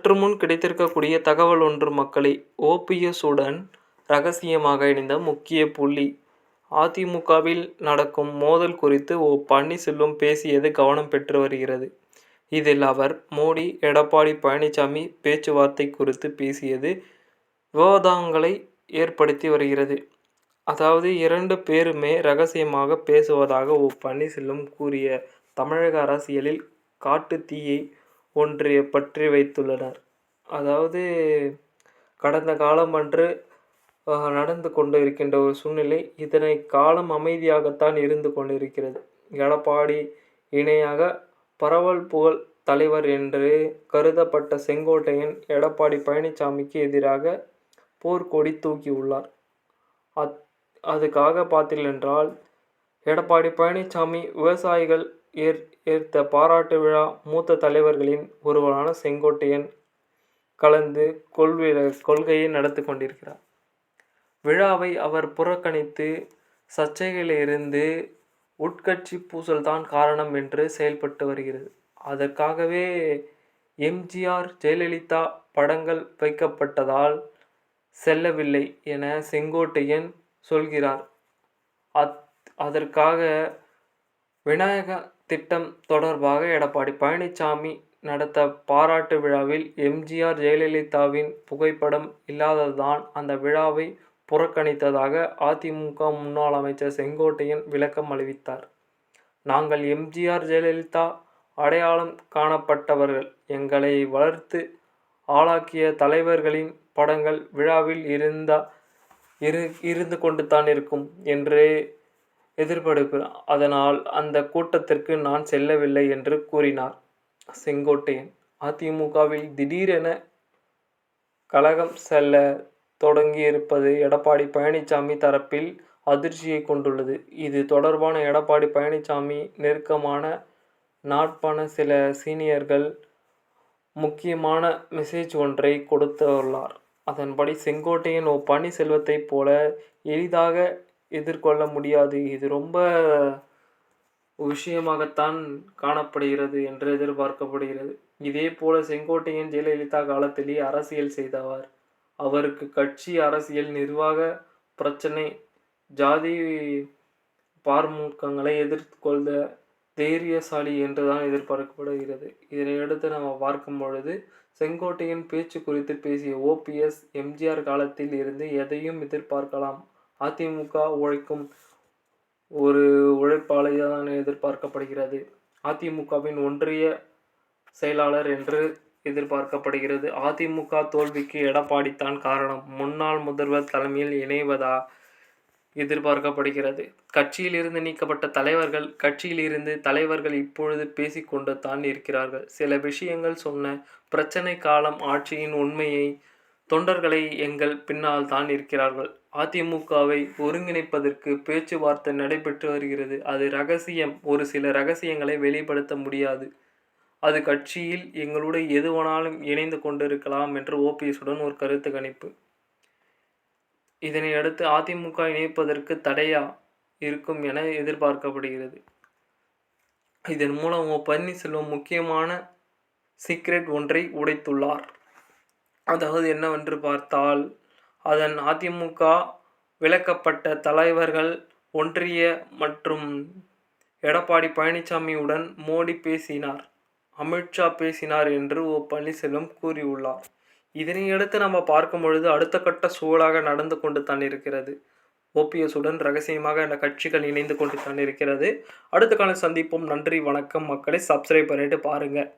சற்று முன் கிடைத்திருக்கக்கூடிய தகவல் ஒன்று மக்களே. ஓபிஎஸ் உடன் ரகசியமாக இணைந்த முக்கிய புள்ளி. அதிமுகவில் நடக்கும் மோதல் குறித்து பன்னீர்செல்வம் பேசியது கவனம் பெற்று வருகிறது. இதில் அவர் மோடி எடப்பாடி பழனிசாமி பேச்சுவார்த்தை குறித்து பேசியது விவாதங்களை ஏற்படுத்தி வருகிறது. அதாவது 2 பேருமே ரகசியமாக பேசுவதாக பன்னீர்செல்வம் கூறிய தமிழக அரசியலில் காட்டு தீயை ஒன்றை பற்றி வைத்துள்ளனர். அதாவது கடந்த காலம் அன்று நடந்து கொண்டு இருக்கின்ற ஒரு சூழ்நிலை. இதனை காலம் அமைதியாகத்தான் இருந்து கொண்டிருக்கிறது. எடப்பாடி இணையாக பரவல் புகழ் தலைவர் என்று கருதப்பட்ட செங்கோட்டையன் எடப்பாடி பழனிசாமிக்கு எதிராக போர்க்கொடி தூக்கியுள்ளார். அதுக்காக பார்த்தீர்களென்றால் எடப்பாடி பழனிசாமி விவசாயிகள் ஏற்ற பாராட்டு விழா மூத்த தலைவர்களின் ஒருவரான செங்கோட்டையன் கலந்து கொள்கையை நடத்தி கொண்டிருக்கிறார். விழாவை அவர் புறக்கணித்து சர்ச்சைகளிலிருந்து உட்கட்சி பூசல்தான் காரணம் என்று செயல்பட்டு வருகிறது. அதற்காகவே எம்ஜிஆர் ஜெயலலிதா படங்கள் வைக்கப்பட்டதால் செல்லவில்லை என செங்கோட்டையன் சொல்கிறார். அதற்காக விநாயக திட்டம் தொடர்பாக எடப்பாடி பழனிசாமி நடத்த பாராட்டு விழாவில் எம்ஜிஆர் ஜெயலலிதாவின் புகைப்படம் இல்லாததுதான் அந்த விழாவை புறக்கணித்ததாக அதிமுக முன்னாள் அமைச்சர் செங்கோட்டையன் விளக்கம் அளித்தார். நாங்கள் எம்ஜிஆர் ஜெயலலிதா அடையாளம் காணப்பட்டவர்கள். எங்களை வளர்த்து ஆளாக்கிய தலைவர்களின் படங்கள் விழாவில் இருந்து கொண்டு தான் இருக்கும் என்று எதிர்பார்க்கிறேன். அதனால் அந்த கூட்டத்திற்கு நான் செல்லவில்லை என்று கூறினார் செங்கோட்டையன். அதிமுகவில் திடீரென கலகம் செல்ல தொடங்கியிருப்பது எடப்பாடி பழனிசாமி தரப்பில் அதிர்ச்சியை கொண்டுள்ளது. இது தொடர்பான எடப்பாடி பழனிசாமி நெருக்கமான நாட்பான சில சீனியர்கள் முக்கியமான மெசேஜ் ஒன்றை கொடுத்துள்ளார். அதன்படி செங்கோட்டையன் பன்னீர்செல்வத்தைப் போல எளிதாக எதிர்கொள்ள முடியாது. இது ரொம்ப விஷயமாகத்தான் காணப்படுகிறது என்று எதிர்பார்க்கப்படுகிறது. இதே போல செங்கோட்டையன் ஜெயலலிதா காலத்திலேயே அரசியல் செய்தவர். அவருக்கு கட்சி அரசியல் நிர்வாக பிரச்சனை ஜாதி பார்முகங்களை எதிர்கொள்ள தைரியசாலி என்றுதான் எதிர்பார்க்கப்படுகிறது. இதனையடுத்து நம்ம பார்க்கும் பொழுது செங்கோட்டையன் பேச்சு குறித்து பேசிய ஓபிஎஸ் எம்ஜிஆர் காலத்தில் இருந்து எதையும் எதிர்பார்க்கலாம். அதிமுக உழைக்கும் ஒரு உழைப்பாளையாக எதிர்பார்க்கப்படுகிறது. அதிமுகவின் ஒன்றிய செயலாளர் என்று எதிர்பார்க்கப்படுகிறது. அதிமுக தோல்விக்கு எடப்பாடி தான் காரணம். முன்னாள் முதல்வர் தலைமையில் இணைவதா எதிர்பார்க்கப்படுகிறது. கட்சியிலிருந்து நீக்கப்பட்ட தலைவர்கள் இப்பொழுது பேசிக்கொண்டு தான் இருக்கிறார்கள். சில விஷயங்கள் சொன்ன பிரச்சனை காலம் ஆட்சியின் உண்மையை தொண்டர்களை எங்கள் பின்னால் தான் இருக்கிறார்கள். அதிமுகவை ஒருங்கிணைப்பதற்கு பேச்சுவார்த்தை நடைபெற்று வருகிறது. அது ரகசியம். ஒரு சில ரகசியங்களை வெளிப்படுத்த முடியாது. அது கட்சியில் எங்களுடைய எதுவானாலும் இணைந்து கொண்டிருக்கலாம் என்று ஓபிஎஸ்ஸுடன் ஒரு கருத்து கணிப்பு. இதனை அடுத்து அதிமுக இணைப்பதற்கு தடையா இருக்கும் என எதிர்பார்க்கப்படுகிறது. இதன் மூலம் பன்னீர்செல்வம் முக்கியமான சீக்ரெட் ஒன்றை உடைத்துள்ளார். அதாவது என்னவென்று பார்த்தால், அதன் அதிமுக விலக்கப்பட்ட தலைவர்கள் ஒன்றிய மற்றும் எடப்பாடி பழனிசாமியுடன் மோடி பேசினார், அமித்ஷா பேசினார் என்று பன்னீர்செல்வம் கூறியுள்ளார். இதனையடுத்து நம்ம பார்க்கும் பொழுது அடுத்த கட்ட சூழலாக நடந்து கொண்டு தான் இருக்கிறது. ஓபிஎஸ்ஸுடன் ரகசியமாக அந்த கட்சிகள் இணைந்து கொண்டு தான் இருக்கிறது. அடுத்த காலம் சந்திப்போம். நன்றி, வணக்கம் மக்களே. சப்ஸ்கிரைப் பண்ணிட்டு பாருங்கள்.